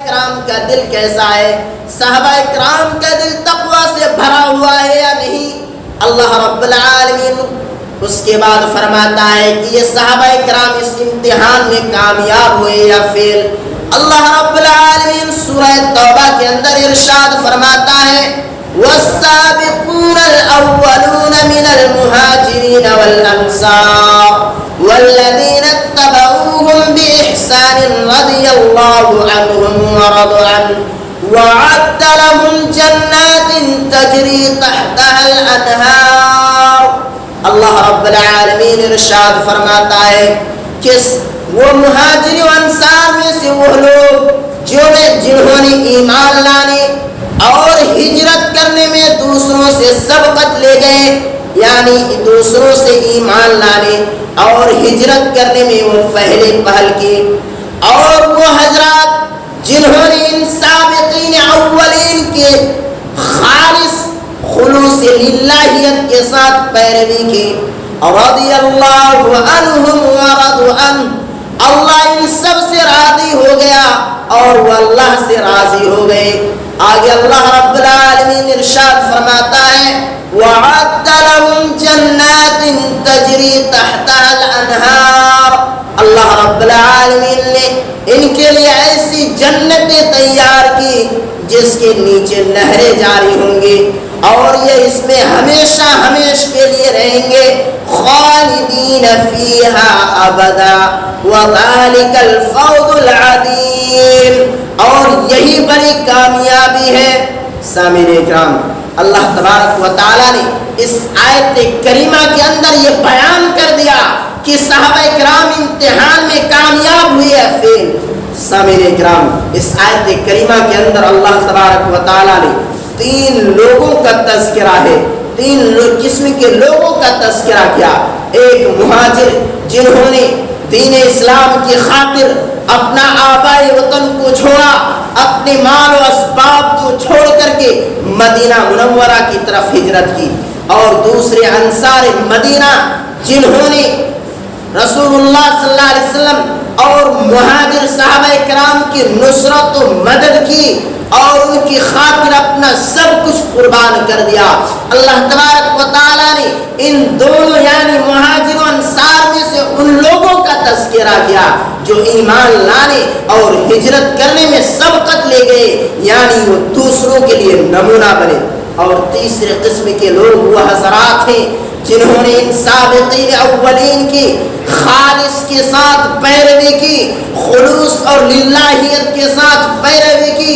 کرام کا دل کیسا ہے؟ صحابہ کرام کا دل تقوی سے بھرا ہوا ہے یا نہیں؟ اللہ رب العالمین اس کے بعد فرماتا ہے کہ یہ صحابہ کرام اس امتحان میں کامیاب ہوئے یا فیل؟ اللہ رب العالمین سورہ توبہ کے اندر ارشاد فرماتا ہے والسابقون الاولون من المهاجرين والانصار والذين اتبعوهم باحسان رضي الله عنهم ورضوا عنه وعد لهم جنات تجري تحتها الانهار۔ اللہ رب العالمین ارشاد فرماتا ہے کہ وہ مہاجر و انصار میں سے وہ لوگ جنہوں نے ایمان لانے اور ہجرت کرنے میں دوسروں سے سبقت لے گئے، یعنی دوسروں سے ایمان لانے اور ہجرت کرنے میں وہ پہلے پہل کی، اور وہ حضرات جنہوں نے ان سابقین اولین کے خالص خلوص للہیت کے ساتھ پیروی کی، رضی اللہ عنہم ورضوا عنہ، اللہ ان سب سے راضی ہو گیا اور وہ اللہ سے راضی ہو گئے۔ آگے اللہ رب العالمین ارشاد فرماتا ہے وَعَدَّ لَهُمْ جَنَّاتٍ تَجْرِي تَحْتَهَا الْأَنْهَارُ، اللہ رب العالمین نے ان کے لیے ایسی جنتیں تیار کی جس کے نیچے نہریں جاری ہوں گی، اور یہ اس میں ہمیشہ ہمیشہ کے لیے رہیں گے، خالدین فیہا ابدا وذالک الفوز العظیم، اور یہی بڑی کامیابی ہے۔ سامعین اکرام، اللہ تبارک و تعالیٰ نے اس آیت کریمہ کے اندر یہ بیان کر دیا کہ صحابہ کرام امتحان میں کامیاب ہوئے یا فیل۔ سامعین اکرام، اس آیت کریمہ کے اندر اللہ تبارک و تعالیٰ نے تین لوگوں کا تذکرہ ہے، تین قسم کے لوگوں کا تذکرہ کیا۔ ایک مہاجر جنہوں نے دین اسلام کی خاطر اپنا آبائی وطن کو چھوڑا، اپنے مال و اسباب کو چھوڑ کر کے مدینہ منورہ کی طرف ہجرت کی، اور دوسرے انصار مدینہ جنہوں نے رسول اللہ صلی اللہ علیہ وسلم اور مہاجر صحابہ کرام کی نصرت و مدد کی اور ان کی خاطر اپنا سب کچھ قربان کر دیا۔ اللہ تبارک و تعالیٰ نے ان دونوں یعنی مہاجر و انصار میں سے ان لوگوں کا تذکرہ کیا جو ایمان لانے اور ہجرت کرنے میں سبقت لے گئے، یعنی وہ دوسروں کے لیے نمونہ بنے۔ اور تیسرے قسم کے لوگ وہ حضرات ہیں جنہوں نے ان سابقین اولین کی خالص کے ساتھ پیروی کی، خلوص اور للہیت کے ساتھ پیروی کی،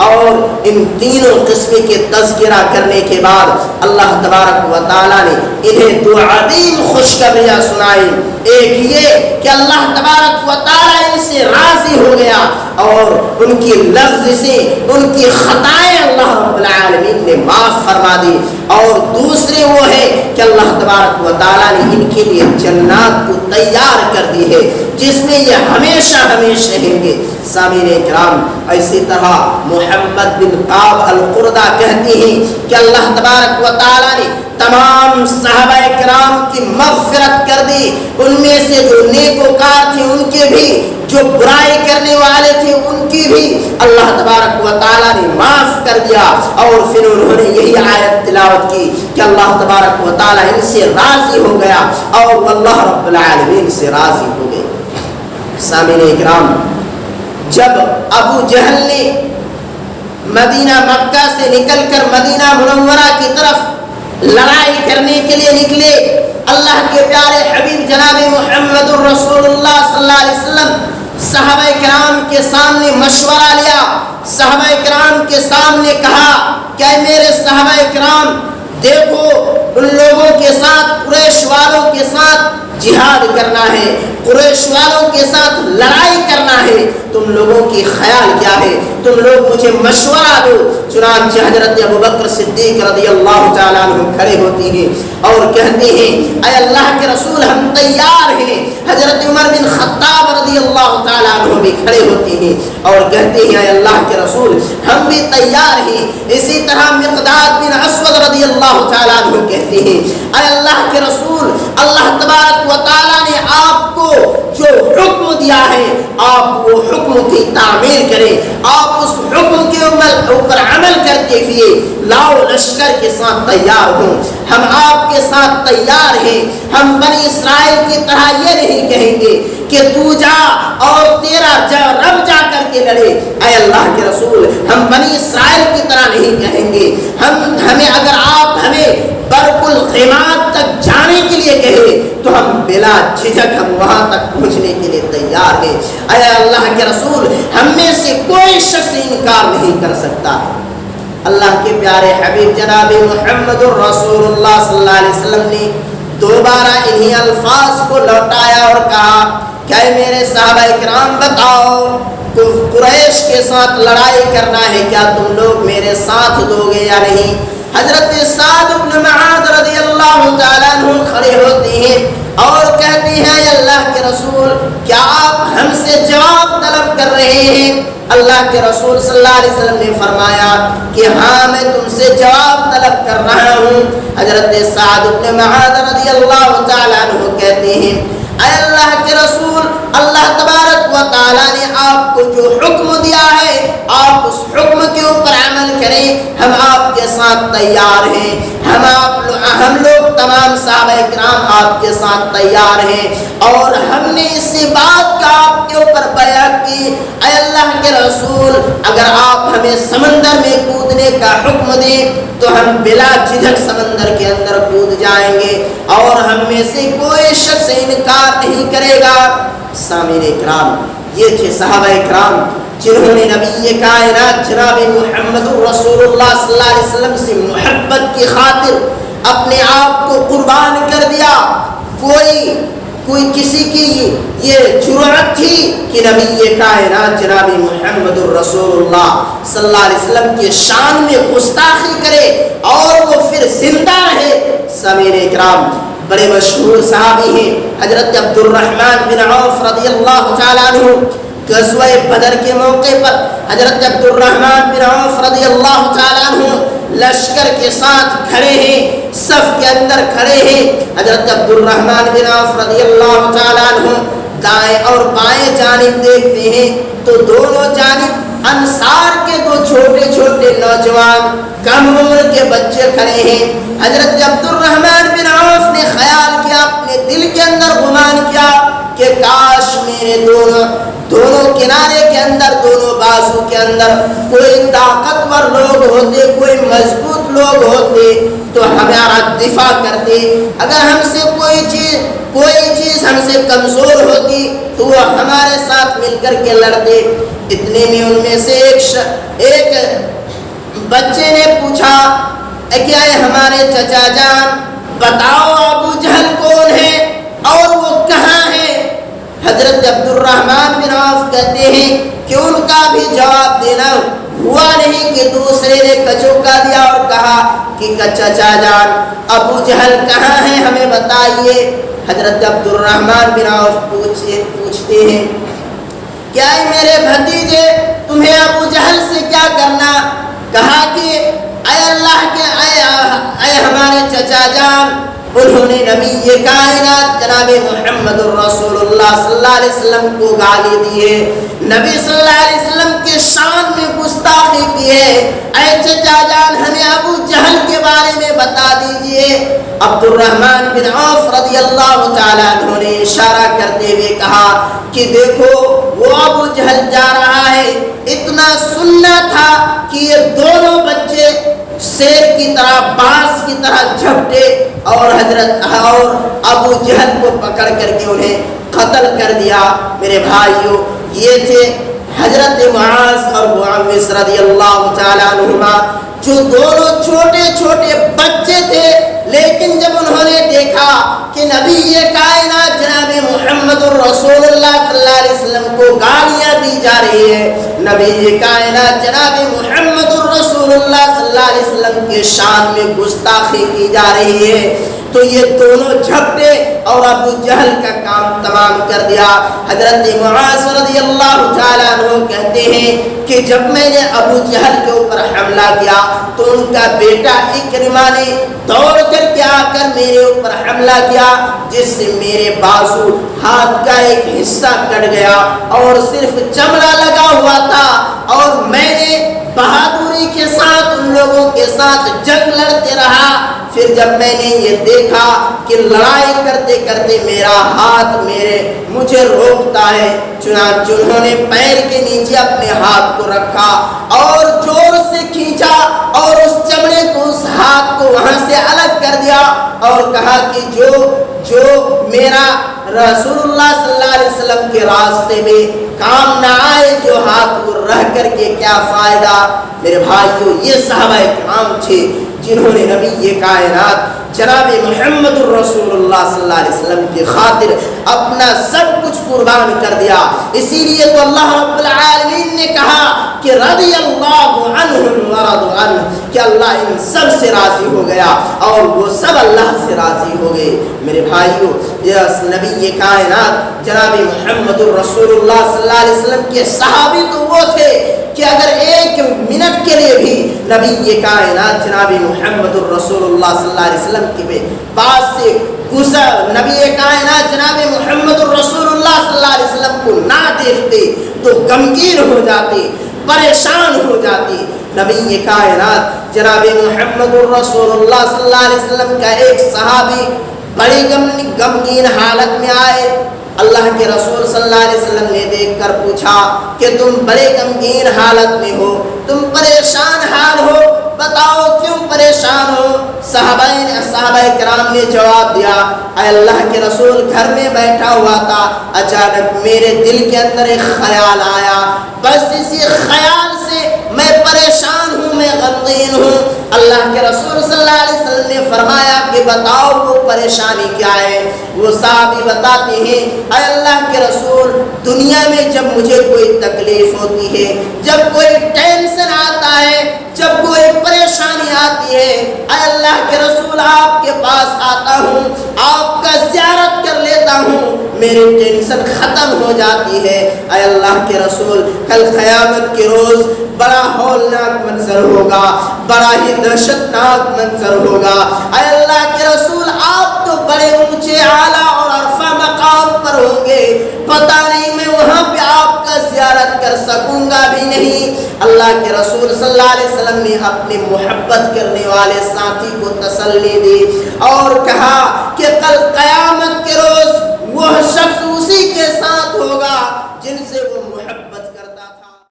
اور ان تینوں قسم کے تذکرہ کرنے کے بعد اللہ تبارک و تعالیٰ نے انہیں دو عظیم خوشخبریاں سنائی۔ ایک یہ کہ اللہ تبارک و تعالیٰ ان سے راضی ہو گیا اور ان کی لفظ سے ان کی خطائیں اللہ رب العالمین نے معاف فرما دی، اور دوسرے وہ ہے کہ اللہ تبارک و تعالیٰ نے ان کے لیے جنات کو تیار کر دی ہے جس میں یہ ہمیشہ ہمیشہ رہیں گے۔ سامعین اکرام، اسی طرح محمد بن قاب القردہ کہتے ہیں کہ اللہ تبارک و تعالیٰ نے تمام صحابہ کرام کی مغفرت کر دی، ان میں سے جو نیکوکار تھے ان کے بھی، جو برائی کرنے والے تھے ان کی بھی اللہ تبارک و تعالیٰ نے معاف کر دیا، اور پھر انہوں نے یہی آیت تلاوت کی کہ اللہ تبارک و تعالیٰ ان سے راضی ہو گیا اور اللہ رب العالمین سے راضی ہو گئے۔ سامعین اکرام، جب ابو جہل نے مدینہ مکہ سے نکل کر مدینہ منورہ کی طرف لڑائی کرنے کے لیے نکلے، اللہ کے پیارے حبیب جناب محمد الرسول اللہ صلی اللہ علیہ وسلم صحابہ کرام کے سامنے مشورہ لیا، صحابہ کرام کے سامنے کہا کہ میرے صحابہ کرام دیکھو، ان لوگوں کے ساتھ قریش والوں کے ساتھ جہاد کرنا ہے، قریش والوں کے ساتھ لڑائی کرنا ہے، تم لوگوں کی خیال کیا ہے؟ تم لوگ مجھے مشورہ دو۔ چنانچہ حضرت ابوبکر صدیق رضی اللہ تعالیٰ عنہ کھڑے ہوتے ہیں اور کہتے ہیں اے اللہ کے رسول ہم تیار ہیں۔ حضرت عمر بن خطاب رضی اللہ تعالیٰ عنہ بھی کھڑے ہوتے ہیں اور کہتے ہیں اے اللہ کے رسول ہم بھی تیار ہیں۔ اسی طرح مقداد بن اسود رضی اللہ تعالیٰ عنہ کہتے ہیں اے اللہ کے رسول اللہ تبارک و تعالیٰ نے آپ کو جو حکم دیا ہے آپ وہ حکم کی تعمیل کریں، آپ اس حکم کے اوپر عمل کرتے ہوئے لاؤ لشکر کے ساتھ تیار ہوں۔ ہم آپ کے ساتھ تیار ہیں۔ ہم بنی اسرائیل کی طرح یہ نہیں کہیں گے کہ تو جا اور تیرا رب جا کر کے لڑے۔ اے اللہ کے رسول، ہم بنی اسرائیل کی طرح نہیں کہیں گے۔ ہمیں اگر آپ ہمیں برق الغیمات تک جانے کے لیے کہے تو ہم بلا جھجک ہم وہاں تک پہنچنے کے لیے تیار ہیں۔ اے اللہ کے رسول، ہم میں سے کوئی شخص انکار نہیں کر سکتا۔ اللہ کے پیارے حبیب جناب محمد الرسول اللہ صلی اللہ علیہ وسلم نے دوبارہ انہی الفاظ کو لوٹایا اور کہا کہ اے میرے صحابہ کرام بتاؤ، قریش کے ساتھ لڑائی کرنا ہے، کیا تم لوگ میرے ساتھ دو گے یا نہیں؟ حضرت سعد بن معاذ رضی اللہ تعالیٰ عنہ کھڑے ہوتے ہیں اور کہتے ہیں اللہ کے رسول، کیا آپ ہم سے جواب طلب کر رہے ہیں؟ اللہ کے رسول صلی اللہ علیہ وسلم نے فرمایا کہ ہاں میں تم سے جواب طلب کر رہا ہوں۔ حضرت سعد بن معاذ رضی اللہ تعالیٰ عنہ کہتے ہیں اے اللہ کے رسول، اللہ تبارک و تعالیٰ نے آپ کو جو حکم دیا ہے آپ اس حکم کے اوپر عمل کریں، ہم آپ کے ساتھ تیار ہیں۔ ہم لوگ تمام صحابہ کرام آپ کے ساتھ تیار ہیں اور ہم نے اسی بات کا آپ کے اوپر بیعت کی۔ اے اللہ کے رسول، اگر آپ ہمیں سمندر میں کودنے کا حکم دیں تو ہم بلا جھجک سمندر کے اندر کود جائیں گے اور ہم میں سے کوئی شخص انکار نہیں کرے گا۔ سامعین اکرام، یہ تھے صحابہ اکرام جنہوں نے نبی کائنات جناب محمد الرسول اللہ صلی اللہ علیہ وسلم سے محبت کی خاطر اپنے آپ کو قربان کر دیا۔ کوئی کسی کی یہ جرأت تھی کہ نبی کائنات جناب محمد الرسول اللہ صلی اللہ علیہ وسلم کے شان میں گستاخی کرے اور وہ پھر زندہ رہے؟ سامعین اکرام، بڑے مشہور صحابی ہیں حضرت عبد الرحمن بن عوف رضی اللہ تعالیٰ عنہ۔ غزوہ بدر کے موقع پر حضرت عبد الرحمن بن عوف رضی اللہ تعالیٰ عنہ لشکر کے ساتھ کھڑے ہیں، صف کے اندر کھڑے ہیں۔ حضرت عبد الرحمن بن عوف رضی اللہ تعالیٰ عنہ دائیں اور بائیں جانب دیکھتے ہیں تو دونوں جانب انصار کے دو چھوٹے چھوٹے نوجوان کم عمر کے بچے کھڑے ہیں۔ حضرت عبد الرحمن بن عوف نے خیال کیا، اپنے دل کے اندر گمان کیا کہ کاش میرے دونوں کنارے کے اندر، دونوں بازو کے اندر کوئی طاقتور لوگ ہوتے، کوئی مضبوط لوگ ہوتے تو ہمارا دفاع کرتے۔ اگر ہم سے کوئی چیز ہم سے کمزور ہوتی تو وہ ہمارے ساتھ مل کر کے لڑتے۔ اتنے میں ان میں سے ایک بچے نے پوچھا کہ اے ہمارے چچا جان، بتاؤ ابو جہل کون ہے اور وہ کہاں ہے؟ حضرت عبد الرحمن بن عوف کہتے ہیں کہ ان کا بھی جواب دینا ہوا نہیں کہ دوسرے نے کچوکا دیا اور کہا کہ چچا جان ابو جہل کہاں ہے، ہمیں بتائیے۔ حضرت عبد الرحمن بن عوف پوچھتے ہیں کیا میرے بھتیجے تمہیں ابو جہل سے کیا کرنا؟ کہا کہ اے اللہ کے اے ہمارے چچا جان، انہوں نے نبی کائنات جناب محمد الرسول اللہ صلی اللہ علیہ وسلم کو گالی دی ہے، نبی صلی اللہ علیہ وسلم کے شان میں گستاخی کی ہے۔ اے چچا جان، ہمیں ابو جہل کے بارے میں بتا دیجئے۔ عبد الرحمن بن عوف رضی اللہ تعالیٰ عنہ نے اشارہ کرتے ہوئے کہا کہ دیکھو وہ ابو جہل جا رہا ہے۔ اتنا سننا تھا کہ یہ دونوں بچے شیر کی طرح، باز کی طرح جھپٹے اور ابو جہل کو پکڑ کر کے انہیں قتل کر دیا۔ میرے بھائیوں، یہ تھے حضرت معاذ اور معوذ رضی اللہ تعالیٰ عنہما، جو دونوں چھوٹے چھوٹے بچے تھے، لیکن جب انہوں نے دیکھا کہ نبی کائنات جناب محمد الرسول اللہ صلی اللہ علیہ وسلم کو گالیاں دی جا رہی ہے، نبی کائنات جناب محمد الرسول اللہ صلی اللہ علیہ وسلم کے شان میں گستاخی کی جا رہی ہے، تو یہ دونوں جھپٹے اور ابو جہل کا کام تمام کر دیا۔ حضرت معاذ رضی اللہ تعالیٰ عنہ کہتے ہیں کہ جب میں نے ابو جہل کے اوپر حملہ کیا تو ان کا بیٹا اکرمہ نے دوڑ کر کے آ کر میرے اوپر حملہ کیا، جس سے میرے بازو ہاتھ کا ایک حصہ کٹ گیا اور صرف چمڑا لگا ہوا تھا، اور میں نے بہادری کے ساتھ ان لوگوں کے ساتھ جنگ لڑتے رہا۔ پھر جب میں نے یہ دیکھا کہ لڑائی کرتے کرتے میرا ہاتھ مجھے روکتا ہے، چنانچہ انہوں نے پیر کے نیچے اپنے ہاتھ کو رکھا اور زور سے کھینچا اور اس چمڑے کو، اس ہاتھ کو وہاں سے الگ کر دیا اور کہا کہ جو میرا رسول اللہ صلی اللہ علیہ وسلم کے راستے میں کام نہ آئے، جو ہاتھ کو رہ کر کے کیا فائدہ۔ میرے بھائیو، یہ صحابہ کرام تھے جنہوں نے نبی کائنات جناب محمد الرسول اللہ صلی اللہ علیہ وسلم کی خاطر اپنا سب کچھ قربان کر دیا۔ اسی لیے تو اللہ رب العالمین نے کہا کہ رضی اللہ عنہم ورضوا عنہ، کہ اللہ ان سب سے راضی ہو گیا اور وہ سب اللہ سے راضی ہو گئے۔ میرے بھائیو، یہ نبی کائنات جناب محمد الرسول اللہ صلی اللہ علیہ وسلم کے صحابی تو وہ تھے کہ اگر ایک منٹ کے لیے بھی نبی کائنات جناب محمد الرسول اللہ صلی اللہ علیہ وسلم کے پاس سے گزر، نبی کائنات جناب محمد الرسول اللہ صلی اللہ علیہ وسلم کو نہ دیکھتے تو غمگین ہو جاتے، پریشان ہو جاتے۔ نبی کائنات جناب محمد الرسول اللہ صلی اللہ علیہ وسلم کا ایک صحابی بڑی غمگین حالت میں آئے۔ اللہ کے رسول صلی اللہ علیہ وسلم نے دیکھ کر پوچھا کہ تم بڑے غمگین حالت میں ہو، تم پریشان حال ہو، بتاؤ کیوں پریشان ہو؟ صحابہ کرام نے جواب دیا، اے اللہ کے رسول، گھر میں بیٹھا ہوا تھا، اچانک میرے دل کے اندر ایک خیال آیا، بس اسی خیال سے میں پریشان ہوں، میں غمگین ہوں۔ اللہ کے رسول صلی اللہ علیہ وسلم نے فرمایا کہ بتاؤ وہ پریشانی کیا ہے؟ وہ صحابی بتاتے ہیں، اے اللہ کے رسول، دنیا میں جب مجھے کوئی تکلیف ہوتی ہے، جب کوئی ٹینشن آتا ہے، جب کوئی پریشانی آتی ہے، اے اللہ کے رسول آپ کے پاس آتا ہوں، آپ کا زیارت کر لیتا ہوں، میری ٹینشن ختم ہو جاتی ہے۔ اے اللہ کے رسول، کل قیامت کے روز بڑا ہولناک منظر ہوگا، بڑا ہی دہشتناک منظر ہوگا۔ اے اللہ کے رسول، آپ تو بڑے اونچے اعلیٰ اور عرفہ مقام پر ہوں گے، پتہ نہیں میں وہاں پہ آپ کا زیارت کر سکوں گا بھی نہیں۔ اللہ کے رسول صلی اللہ علیہ وسلم نے اپنے محبت کرنے والے ساتھی کو تسلی دی اور کہا کہ کل قیامت کے روز وہ شخص